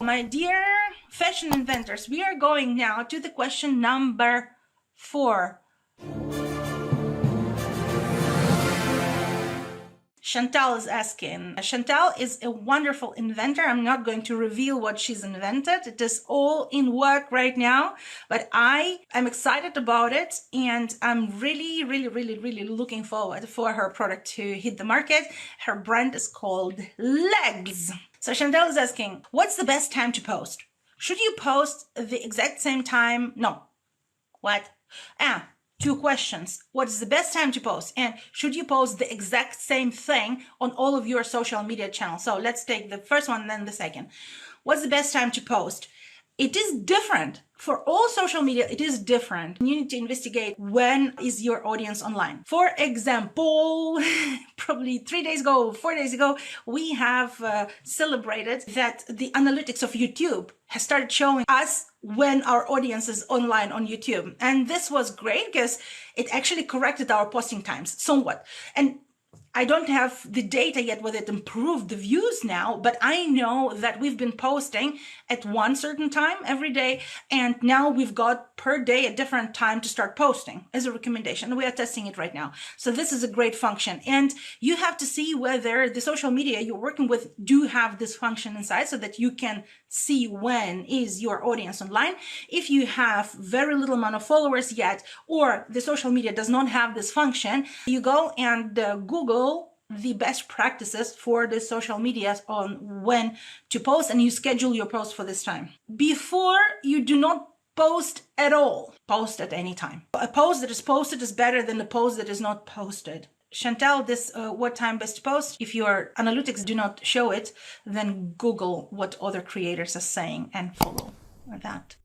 My dear fashion inventors, we are going now to the question number 4. Chantal is asking. Chantal is a wonderful inventor. I'm not going to reveal what she's invented. It is all in work right now, but I am excited about it, and I'm really looking forward for her product to hit the market. Her brand is called Legs. So Chantal is asking, what's the best time to post? Should you post the exact same time? No. What? 2 questions. What is the best time to post? And should you post the exact same thing on all of your social media channels? So let's take the first one, then the second. What's the best time to post? It is different. For all social media, it is different. You need to investigate when is your audience online. For example, probably 3 days ago, 4 days ago, we have celebrated that the analytics of YouTube has started showing us when our audience is online on YouTube. And this was great because it actually corrected our posting times somewhat. And I don't have the data yet whether it improved the views now, but I know that we've been posting at one certain time every day, and now we've got per day a different time to start posting as a recommendation. We are testing it right now. So this is a great function, and you have to see whether the social media you're working with do have this function inside so that you can see when is your audience online. If you have very little amount of followers yet, or the social media does not have this function, you go and Google the best practices for the social medias on when to post, and you schedule your post for this time. Before, you do not post at all. Post at any time. A post that is posted is better than a post that is not posted. Chantal, this what time best to post? If your analytics do not show it, then Google what other creators are saying and follow that.